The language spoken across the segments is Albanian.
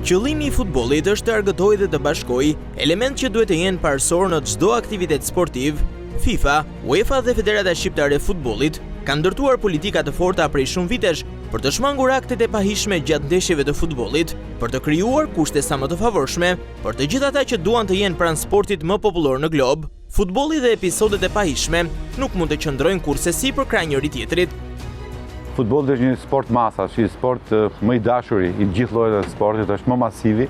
Qëllimi I futbollit është të argëtojë dhe të bashkojë, element që duhet të jenë parësor në çdo aktivitet sportiv. FIFA, UEFA dhe Federata Shqiptare e Futbollit kanë ndërtuar politika të forta prej shumë vitesh për të shmangur aktet e pahishme gjatë ndeshjeve të futbollit, për të krijuar kushte sa më të favorshme për të gjithë ata që duan të jenë pranë sportit më popullor në glob. Futbolli dhe episodet e pahishme nuk mund të qëndrojnë kurrësi për krah njëri tjetrit. Futbolli është një sport masa, është një sport më I dashuri I gjithë llojeve të sportit, është më masivi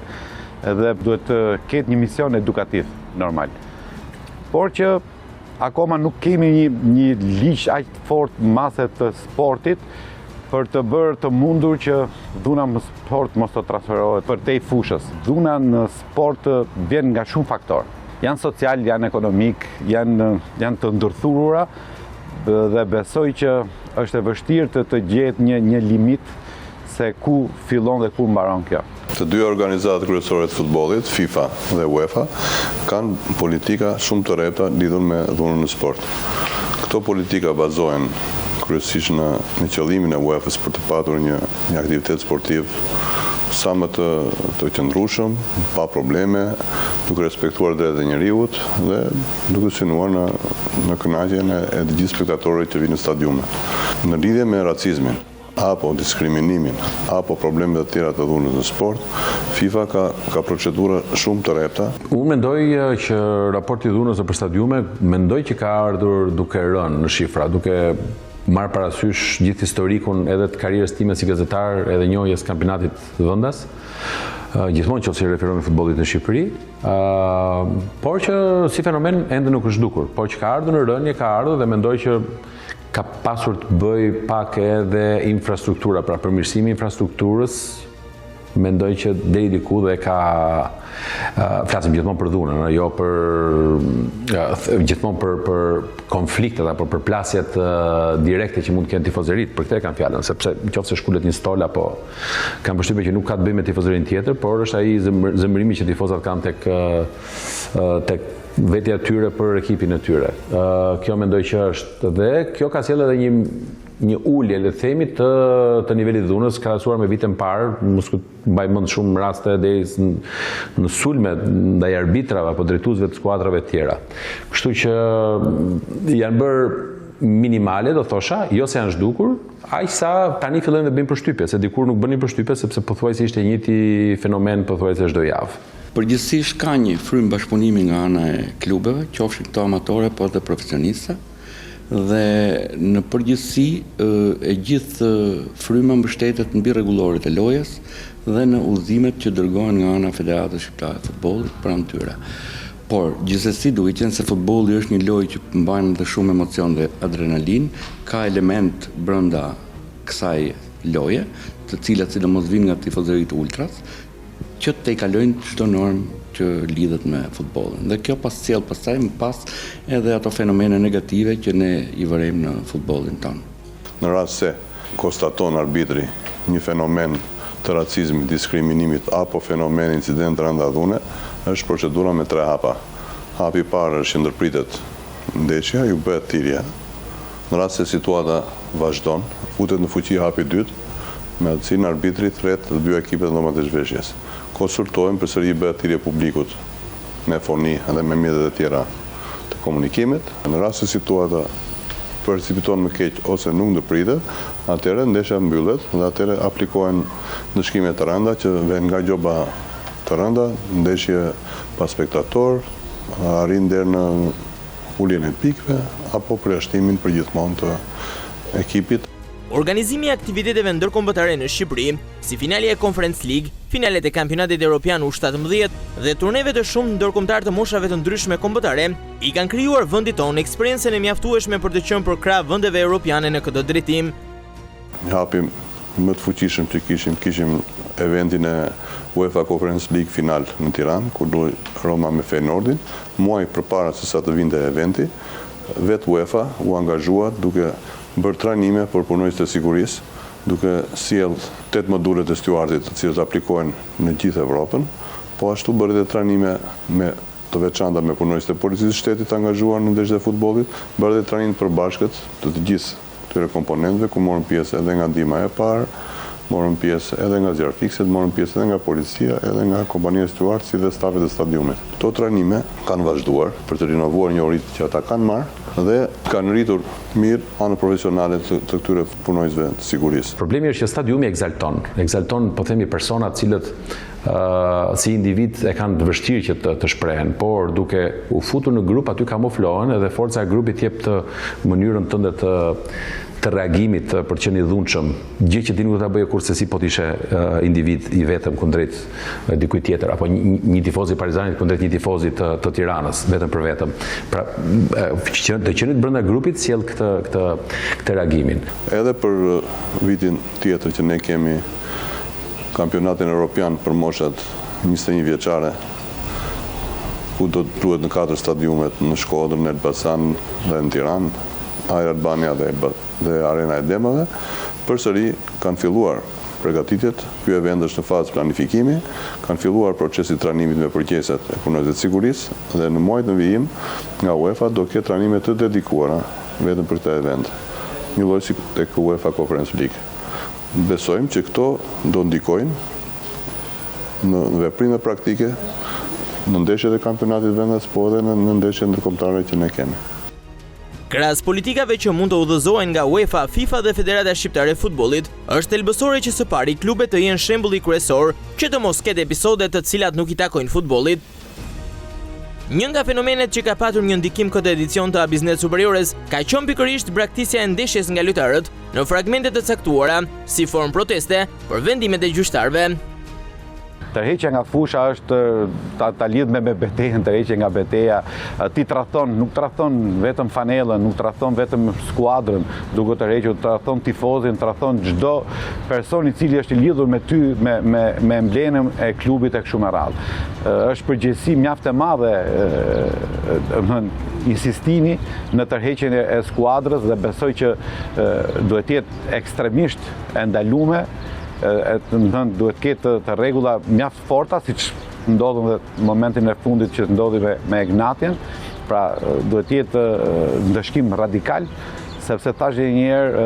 dhe duhet të ketë një mision edukativ normal. Por që akoma nuk kemi një ligj aq të fortë mase të sportit për të bërë të mundur që dhuna në sport mos të transferohet përtej fushës. Dhuna në sport vjen nga shumë faktorë. Janë social, janë ekonomik, janë të ndërthurura dhe besoj që është e vështirë të gjetë një limit se ku fillon dhe ku mbaron kjo. Të dy organizatat kryesore të futbollit, FIFA dhe UEFA, kanë politika shumë të rrepta lidhur me dhunën në sport. Këto politika bazohen kryesisht në qëllimin e UEFA-s për të patur një aktivitet sportiv sa më të qëndrueshëm, pa probleme, duke respektuar drejtat e njerëzit dhe duke synuar në kënaqjen e të gjithë spektatorëve që vinë në stadiume. Në lidhje me racizmin apo diskriminimin apo problemet të tjera të dhunës në sport, FIFA ka procedura shumë të rrepta. Unë mendoj që raporti I dhunës për stadiume mendoj që ka ardhur duke rënë në shifra, duke marrë parasysh gjithë historikun edhe të karrierës time si gazetar edhe njohjes kampionatit vendas, gjithmonë që si referohemi futbollit në Shqipëri, por që si fenomen ende nuk është dukur, por që ka ardhur në rënje, ka ardhur dhe mendoj që ka pasur të bëj pak edhe infrastruktura, pra përmirësimi I infrastrukturës, mendoj që deri diku dhe ka flasim gjithmonë për dhunën, jo gjithmonë për konfliktet apo për plasjet direkte që mund të kenë tifozërit, për këtë e kam fjalën, sepse nëse shkulet një stol apo kam përshtypjen që nuk ka të bëjë me tifozërin tjetër, por është ai zemërimi që tifozat kanë tek vetja e tyre për ekipin e tyre. Kjo mendoj që është dhe kjo ka sjellë edhe një ulje, le të themi, të nivelit dhunës krahasuar me vitin parë, mos mbaj mend shumë raste deri në sulme ndaj arbitrave apo drejtuesve të skuadrave të tjera. Kështu që janë bërë minimale, do thosha, jo se janë zhdukur, aq sa tani fillojnë të bëjnë përshtypje, se dikur nuk bënin përshtypje sepse pothuajse ishte një fenomen pothuajse çdo javë. Përgjithsisht ka një frym bashkëpunimi nga ana e klubeve, qofshin këto amatore po dhe profesionista, dhe në përgjithësi e gjithë fryma mbështetet mbi rregulloret e lojës dhe në udhëzimet që dërgohen nga ana e Federatës Shqiptare të Futbollit pranë tyre. Por gjithsesi duhet të qenë se futbolli është një lojë që mbajnë dhe shumë emocion dhe adrenalin, ka element brenda kësaj loje, të cilat sidomos vinë nga tifozërit ultras, që te kalojnë çdo normë që lidhet me futbollin. Dhe kjo sjell pastaj më pas edhe ato fenomene negative që ne I vërejmë në futbollin tonë. Në rast se konstaton arbitri një fenomen të racizmit, diskriminimit apo fenomen incident rënda dhune, është procedura me 3 hapa. Hapi I parë është që ndërpritet ndeshja, ju bëhet thirrje. Në rast se situata vazhdon, futet në fuqi hapi I dytë, me atë cilin arbitri thret të dy ekipet në moment të zhveshjes. Konsultojmë përsëri bëhet thirrje publikut me foni dhe me mjetet e tjera të komunikimit. Në rast se situata përcipiton më keq ose nuk ndërpritet, atëherë ndeshja mbyllet dhe atëherë aplikohen ndëshkime të rënda që vjen nga gjoba të rënda, ndeshje pa spektator, arrin deri në uljen e pikëve apo përjashtimin përgjithmonë të ekipit. Organizimi I aktiviteteve ndërkombëtare në Shqipëri, si finalja e Conference League, finalet e kampionatit evropian U17 dhe turneve të shumë ndërkombëtar të moshave të ndryshme kombëtare, I kanë krijuar vendit tonë eksperiencën e mjaftueshme për të qenë për krah vendeve europiane në këtë drejtim. Një hapi më të fuqishëm që kishim eventin e UEFA Conference League final në Tiranë, ku luaj Roma me Feyenoordin, muaj përpara se sa të vinte eventi, vetë UEFA u angazhua duke bërë trajnime për punonjësit e sigurisë, duke sjell 8 module të stewardit të cilët aplikohen në gjithë Evropën, po ashtu bërë edhe trajnime me të veçanta me punonjësit e policisë shtetit angazhuar në ndeshjet e futbollit, bërë edhe trajnim të përbashkët të gjithë këtyre komponentëve ku morën pjesë edhe nga ndihma e parë, morën pjesë edhe nga zjarfikset, morën pjesë edhe nga policia, edhe nga kompania stuartësi dhe stafet e stadiumit. Këto trajnime kanë vazhduar për të rinovuar njohuritë që ata kanë marrë dhe kanë rritur mirë anën profesionale të këtyre punojësve të sigurisë. Problemi është që stadiumi ekzalton po themi personat cilët si individ e kanë të vështirë që të shprehen, por duke u futur në grup aty kamuflohen edhe forca e grupit jep të mënyrën tënde të reagimit për të qenë i dhunshëm, gjë që ti nuk do ta bëje kurse si po të ishe individ i vetëm kundrejt dikujt tjetër, apo një tifoz i Partizanit kundrejt një tifozi të Tiranës, vetëm për vetëm. Pra, të qenit brenda grupit sjell këtë reagimin. Edhe për vitin tjetër që ne kemi kampionatin evropian për moshat 21 vjeçare, ku do të luhet në 4 stadiumet, në Shkodër, në Elbasan dhe në Tiranë, Air Albania dhe Arena e Demave, përsëri kanë filluar përgatitjet, ky event është në fazë planifikimi, kanë filluar procesi trajnimit me përqeset e punojësve të sigurisë dhe në muajt në vijim nga UEFA do ketë trajnime të dedikuara vetëm për këtë event. Një lloj si tek UEFA Conference League. Besojmë që këto do ndikojnë në veprimet praktike në ndeshjet e kampionatit vendas, po edhe në ndeshjet ndërkombëtare që ne kemi. Krahas politikave që mund të udhëzohen nga UEFA, FIFA dhe Federata Shqiptare e Futbollit, është thelbësore që së pari klubet të jenë shembulli kryesor që të mos ketë episode të cilat nuk i takojnë futbollit. Një nga fenomenet që ka patur një ndikim këtë edicion të Biznes Superiores ka qenë pikërisht braktisja e ndeshjes nga lojtarët në fragmente të caktuara si formë proteste për vendimet e gjyqtarëve. Tërheqja nga fusha është ta lidh me betejën, tërheqja nga beteja, ti tradhton, nuk tradhton vetëm fanellën, nuk tradhton vetëm skuadrën, duke tërhequr, tradhton tifozin, tradhton çdo person i cili është i lidhur me ty, me emblemin e klubit e kështu me radhë. Është përgjegjësi mjaft e madhe insistimi në tërheqjen e skuadrës dhe besoj që duhet të jetë ekstremisht e ndaluar. Duhet ketë të rregulla mjaft forta, siç ndodhën dhe në momentin e fundit që ndodhi me Ignatien, pra duhet jetë ndëshkim radikal, sepse thash edhe një herë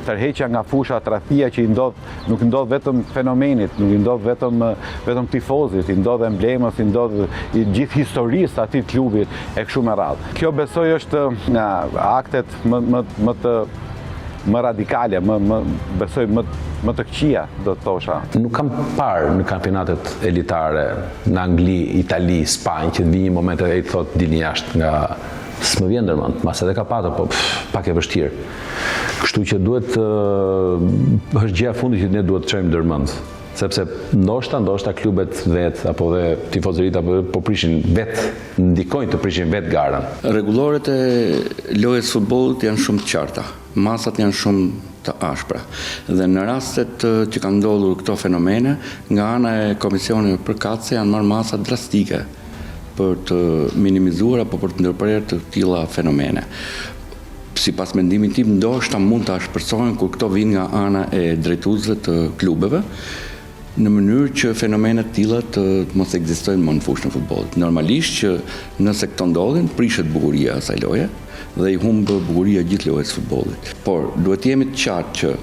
tërheqja nga fusha, tradhtia që nuk i ndodh vetëm fenomenit, nuk i ndodh vetëm tifozit, i ndodh emblemës, i ndodh gjithë historisë atij klubit e kështu me radhë. Kjo besoj është nga aktet më radikale, besoj më të këqija, do të thosha. Nuk kam parë në kampionatet elitare në Angli, Itali, Spanjë, që të vi një moment e të thotë dilni jashtë nga s'më vjen ndërmend, mas edhe ka patur, po pak e vështirë. Kështu që duhet është gjëja e fundit që ne duhet të çojmë ndërmend. Sepse ndoshta klubet vetë apo dhe tifozërit po prishin vetë, ndikojnë të prishin vetë garën. Rregulloret e lojës futbollit janë shumë të qarta, masat janë shumë të ashpra. Dhe në rastet që kanë ndodhur këto fenomene, nga ana e Komisionit përkatëse janë marrë masa drastike për të minimizuar apo për të ndërprerë të tilla fenomene. Sipas mendimit tim, ndoshta mund të ashpërsohen kur këto vijnë nga ana e drejtuesve të klubeve, në mënyrë që fenomenet tilla të mos ekzistojnë më në fushën e futbollit. Normalisht që nëse këto ndodhin, prishet bukuria e asaj loje dhe i humb bukuria gjithë lojës së futbollit. Por duhet jemi të qartë që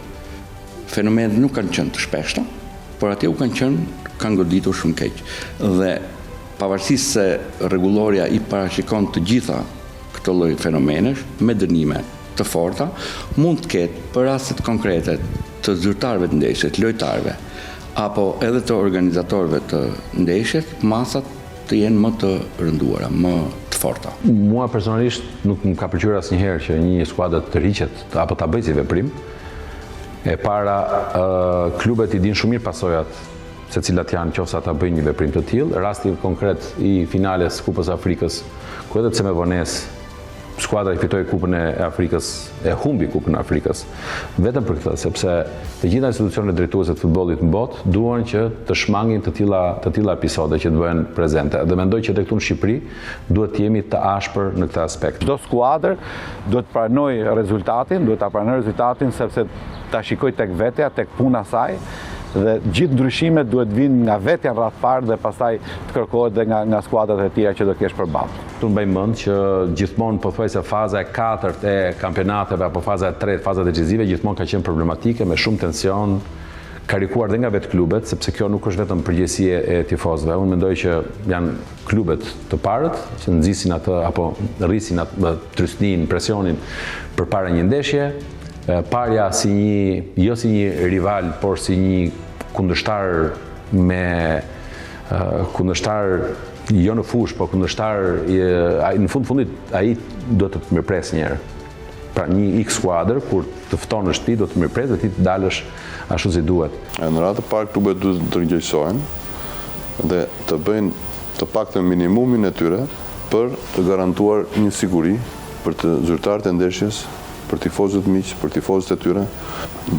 fenomenet nuk kanë qenë të shpeshta, por atje u kanë goditur shumë keq. Dhe pavarësisht se rregulloria i parashikon të gjitha këto lloj fenomenesh me dënime të forta, mund të ketë për rastet konkrete të zyrtarëve të ndeshjes, lojtarëve, apo edhe të organizatorëve të ndeshjes, masat të jenë më të rënduara, më të forta. Mua personalisht nuk më ka pëlqyer asnjëherë që një skuadër të rriqet apo ta bëjë si veprim. E para, klubet i dinë shumë mirë pasojat se cilat janë qoftë ata bëjnë një veprim të tillë. Rasti konkret i finales Kupës Afrikës, ku edhe pse me vonesë skuadra i fitoi Kupën e Afrikës, e humbi Kupën e Afrikës, vetëm për këtë, sepse të gjitha institucionet drejtuese të futbollit në botë duan që të shmangin të tilla episode që të bëhen prezente. Dhe mendoj që tek këtu në Shqipëri duhet të jemi të ashpër në këtë aspekt. Çdo skuadër duhet të pranojë rezultatin, sepse ta shikoj tek vetja, tek puna saj, dhe gjithë ndryshimet duhet vinë nga vetja rreth parë dhe pastaj të kërkohet dhe nga skuadrat e tjera që do kesh përballë. Tu mbaj mend që gjithmonë pothuajse faza e 4 e kampionateve apo faza e 3, faza decisive gjithmonë ka qenë problematike me shumë tension, karikuar dhe nga vetë klubet, sepse kjo nuk është vetëm përgjegjësi e tifozëve. Unë mendoj që janë klubet të parët që nxisin atë apo rrisin atë trysnin, presionin përpara një ndeshje, parja jo si një rival, por si një kundërshtar jo në fush, po kundërshtar në fundit ai duhet të mirëpres një herë. Pra një X skuadër, kur të fton në shtëpi, do të mirëpres dhe ti të dalësh ashtu si duhet. Në radhë parë klubet duhet të rrëngjëjsojnë dhe të bëjnë të paktën minimumin e tyre për të garantuar një siguri për të zyrtarët e ndeshjes, për tifozët miq, për tifozët e tyre.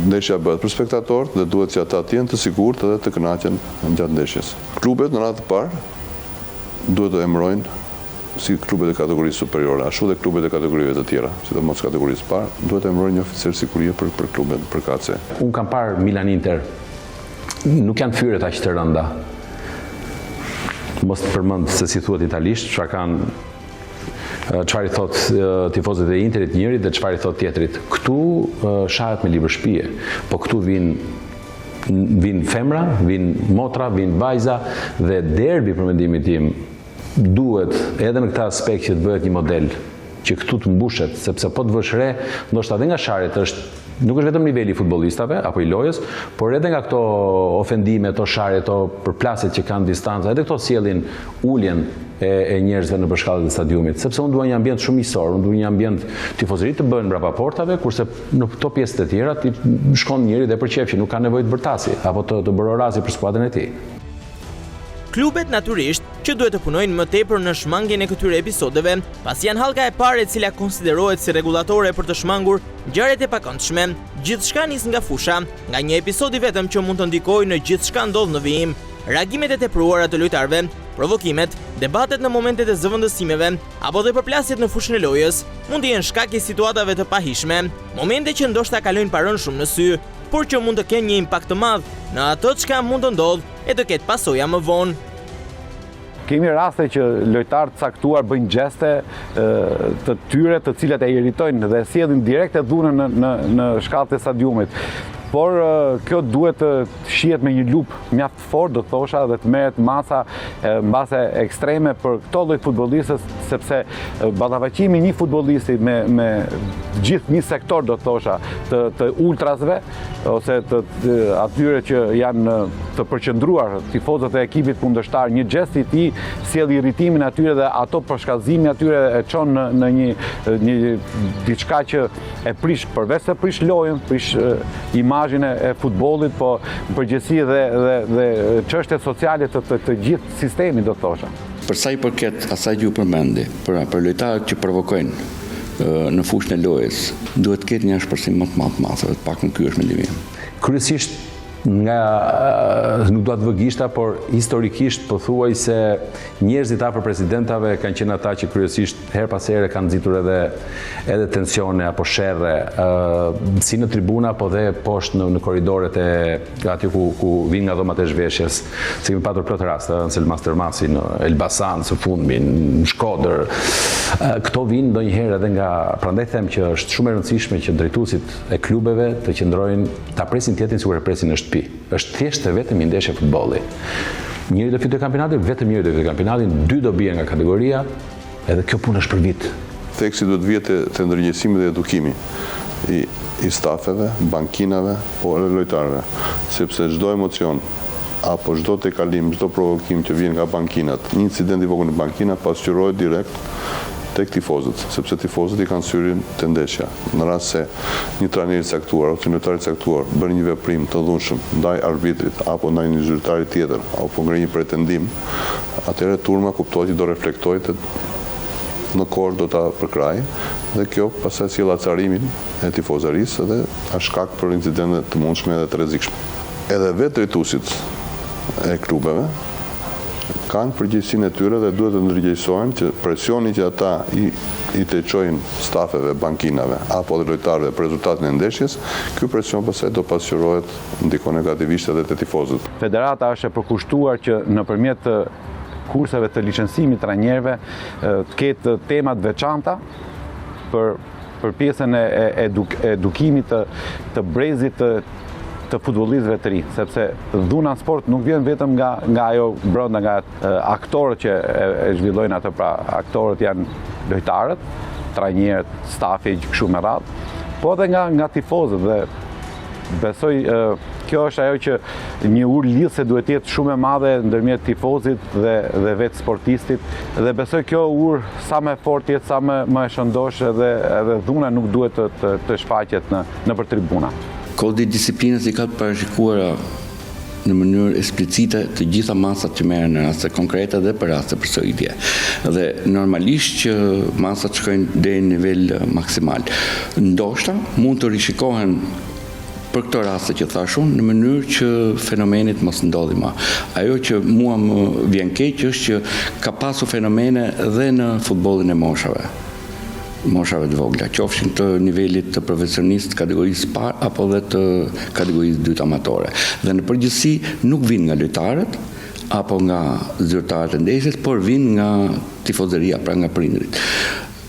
Ndeshja bëhet për spektatorët dhe duhet që ata të jenë të sigurt dhe të kënaqen gjatë ndeshjes. Klubet në radhë parë duhet të emërojnë si klubet e kategorisë superiore, ashtu dhe klubet e kategorive të tjera, sidomos kategorisë parë, duhet të emërojnë një oficer sigurie për klubet, për KC. Unë kam parë Milan Inter, nuk janë fyret aq të rënda. Mos të përmend se si thuhet italisht, çfarë i thot tifozët e Interit njërit dhe çfarë i thot tjetrit. Këtu shahet me libër shtëpie, po këtu vinë femra, vinë motra, vinë vajza dhe derbi për mendimin tim duhet edhe në këtë aspekt që të bëhet një model që këtu të mbushet, sepse po të vësh re, ndoshta edhe nga sharjet nuk është vetëm niveli i futbollistave apo i lojës, por edhe nga këto ofendime, këto sharje, këto përplasjet që kanë distanca, edhe këto sjellin uljen e njerëzve në shkallët e stadiumit, sepse unë dua një ambient shumë miqësor, unë dua një ambient tifozëri të bëhen mbrapa portave, kurse në këto pjesët e tjera ti shkon njëri dhe për qefshi, nuk ka nevojë të bërtasi apo të bërë orazi për skuadrën e tij. Klubet natyrisht që duhet të punojnë më tepër në shmangjen e këtyre episodeve, pasi janë hallka e parë e cila konsiderohet si rregullatore për të shmangur ngjarjet e pakëndshme. Gjithçka nis nga fusha, nga një episod i vetëm që mund të ndikojë në gjithçka ndodh në vijim. Reagimet e tepruara të lojtarëve, provokimet, debatet në momentet e zëvendësimeve apo dhe përplasjet në fushën e lojës mund të jenë shkak i situatave të pahishme, momente që ndoshta kalojnë parën shumë në sy, por që mund të kenë një impakt të madh në ato çka mund të ndodhë e të ketë pasoja më vonë. Kemi raste që lojtarë caktuar bëjnë gjeste të tyre të cilat e irritojnë dhe sjellin direkt e dhunën në shkallët e stadiumit. Por kjo duhet të shihet me një lupë mjaft fort, do thosha, dhe të merret masa mbase ekstreme për këto lloj futbollistës, sepse ballafaqimi një futbollisti me gjithë një sektor, do thosha, të ultrasve ose të atyre që janë të përqendruar, tifozët e ekipit kundërshtar, një gjest i tij sjell irritimin atyre dhe ato përshkallëzimi atyre e çon në një diçka që e prish, përveç se prish lojën, prish imazhin e futbollit, po në përgjithësi dhe çështjet sociale të gjithë sistemit, do thosha. Për sa i përket asaj që ju përmendi, për lojtarët që provokojnë në fushën e lojës, duhet të ketë një shpërsim më të madh masave, të paktën ky është mendimi im. Kryesisht nga nuk do të vëgishta, por historikisht pothuajse njerëzit afër presidentave kanë qenë ata që kryesisht her pas here kanë nxitur edhe tensione apo sherrre, si në tribuna po dhe poshtë në korridoret e aty ku vinë nga dhomat e zhveshjes. Se kemi patur plot raste në Selmas Tërmasi, në Elbasan së fundmi, në Shkodër. Këto vinë ndonjëherë edhe nga, prandaj them që është shumë e rëndësishme që drejtuesit e klubeve të qëndrojnë, ta presin tjetrin sikur e presin në shtëpi. Është thjesht vetëm një ndeshje futbolli. Njëri do fitojë kampionatin, vetëm njëri do fitojë kampionatin, dy do bien nga kategoria, edhe kjo punë është për vit. Theksi duhet vjetë të ndërgjegjësimi dhe edukimi i stafeve, bankinave, po edhe lojtarëve, sepse çdo emocion apo çdo tejkalim, çdo provokim që vjen nga bankinat, një incident i vogël në bankina pasqyrohet direkt tek tifozët, sepse tifozët i kanë syrin të ndeshja. Në rast se një trajner i caktuar ose një lojtar i caktuar bën një veprim të dhunshëm ndaj arbitrit apo ndaj një zyrtari tjetër apo ngre një pretendim, atëherë turma kuptohet që do reflektojë në kohë do ta përkrajë dhe kjo pastaj sjell acarimin e tifozërisë dhe ka shkak për incidente të mundshme dhe të rrezikshme. Edhe vetë drejtuesit e klubeve kanë përgjegjësinë e tyre dhe duhet të ndërgjegjësohen që presioni që ata i të çojnë stafeve, bankinave apo dhe lojtarëve për rezultatin e ndeshjes, ky presion pastaj do pasqyrohet ndikon negativisht edhe te tifozët. Federata është e përkushtuar që nëpërmjet kurseve të licencimit trajnerëve të ketë tema të veçanta për pjesën e edukimit të brezit të futbollistëve të ri, sepse dhuna në sport nuk vjen vetëm nga ajo brenda nga aktorët që e zhvillojnë atë, pra aktorët janë lojtarët, trajnerët, stafi kështu me radhë, po edhe nga tifozët dhe besoj kjo është ajo që një urlidhse duhet jetë shumë e madhe ndërmjet tifozit dhe vetë sportistit dhe besoj kjo sa më fort jetë, sa më e shëndosh edhe dhuna nuk duhet të shfaqet nëpër tribuna. Kodi i disiplinës i ka të parashikuara në mënyrë eksplicite të gjitha masat që merren në raste konkrete dhe për raste përsëritje. Dhe normalisht që masat shkojnë deri në nivel maksimal. Ndoshta mund të rishikohen për këto raste që thashun në mënyrë që fenomenit mos ndodhi më. Ajo që mua më vjen keq është që ka pasur fenomene dhe në futbollin e moshave të vogla, qofshin të nivelit të profesionist kategorisë parë apo dhe të kategorisë dytë amatore. Dhe në përgjithësi nuk vinë nga lojtarët apo nga zyrtarët e ndeshjes, por vinë nga tifozëria, pra nga prindërit.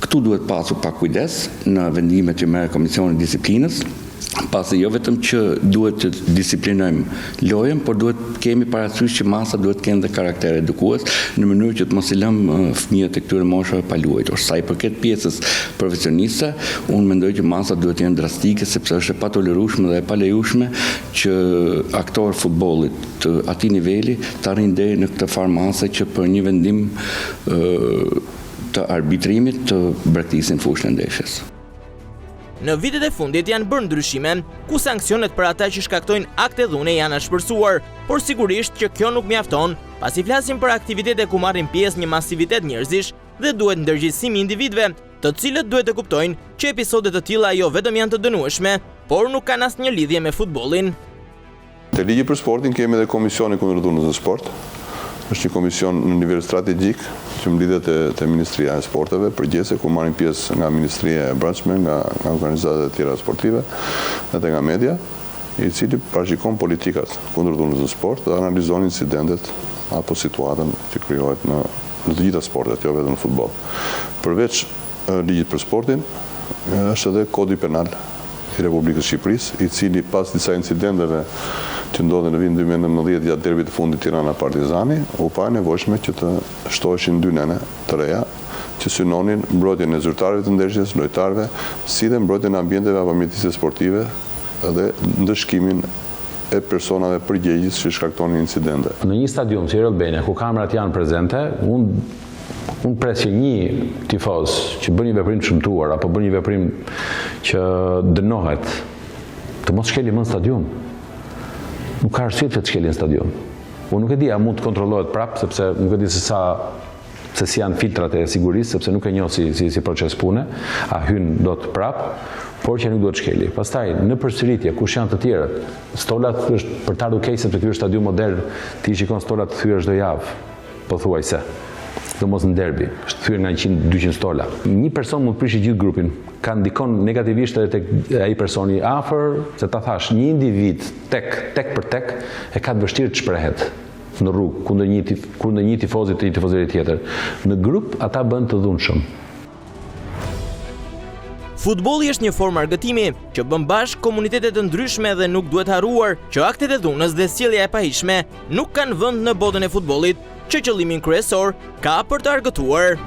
Këtu duhet pasur pak kujdes në vendimet që merr Komisioni i Disiplinës, pasi jo vetëm që duhet të disiplinojmë lojën, por duhet kemi parasysh që masa duhet të kenë dhe karakter edukues në mënyrë që të mos i lëmë fëmijët e këtyre moshave pa luajtur. Sa i përket pjesës profesioniste, unë mendoj që masa duhet të jenë drastike sepse është e patolerueshme dhe e palejueshme që aktor futbollit të atij niveli të arrijnë deri në këtë farë mase që për një vendim të arbitrimit të braktisin fushën e ndeshjes. Në vitet e fundit janë bërë ndryshime, ku sanksionet për ata që shkaktojnë akte dhune janë shpërsuar, por sigurisht që kjo nuk mjafton, pasi flasim për aktivitete ku marrin pjesë një masivitet njerëzish dhe duhet ndërgjegjësimi individëve, të cilët duhet të kuptojnë që episode të tilla jo vetëm janë të dënueshme, por nuk kanë asnjë lidhje me futbollin. Te ligji për sportin kemi edhe Komisionin kundër dhunës në sport. Është një komision në nivel strategjik që mblidhet te Ministria e Sporteve, përgjithëse ku marrin pjesë nga Ministria e Brendshme, nga organizatat e tjera sportive, edhe nga media, i cili parashikon politikat kundër dhunës në sport dhe analizon incidentet apo situatën që krijohet në të gjitha sportet, jo vetëm në futboll. Përveç ligjit për sportin, është edhe Kodi Penal i Republikës Shqipërisë, i cili pas disa incidenteve që ndodhen në vitin 2019 gjatë derbit të fundit Tirana Partizani, u pa nevojshme që të shtoheshin 2 nene të reja që synonin mbrojtjen e zyrtarëve të ndeshjes, lojtarëve, si dhe mbrojtjen e ambienteve apo mjedisit sportive dhe ndëshkimin e personave përgjegjës që shkaktonin incidente. Në një stadium si Albania, ku kamerat janë prezente, unë pres që një tifoz që bën një veprim të shëmtuar apo bën një veprim që dënohet, të mos shkeli më në stadium. Nuk ka arsye të shkeli në stadium. Unë nuk e di, a mund të kontrollohet prapë, sepse nuk e di se si janë filtrat e sigurisë, sepse nuk e njoh si proces pune, a hyn do të prapë, por që nuk duhet shkeli. Pastaj, në përsëritje, kush janë të tjerët, stolat është për të ardhur keq sepse ky është stadium modern, ti shikon stolat të thyer çdo javë, pothuajse. Domos në derbi, është thyer nga 100-200 stola. Një person mund të prishë gjithë grupin, ka ndikon negativisht edhe tek ai personi afër, se ta thash, një individ tek për tek e ka të vështirë të shprehet në rrugë kundër një tifozit të një tifozëri tjetër. Në grup ata bën të dhunshëm. Futbolli është një formë argëtimi që bën bashkë komunitete të ndryshme dhe nuk duhet harruar që aktet e dhunës dhe sjellja e pahishme nuk kanë vend në botën e futbollit, që qëllimin kryesor ka për të argëtuar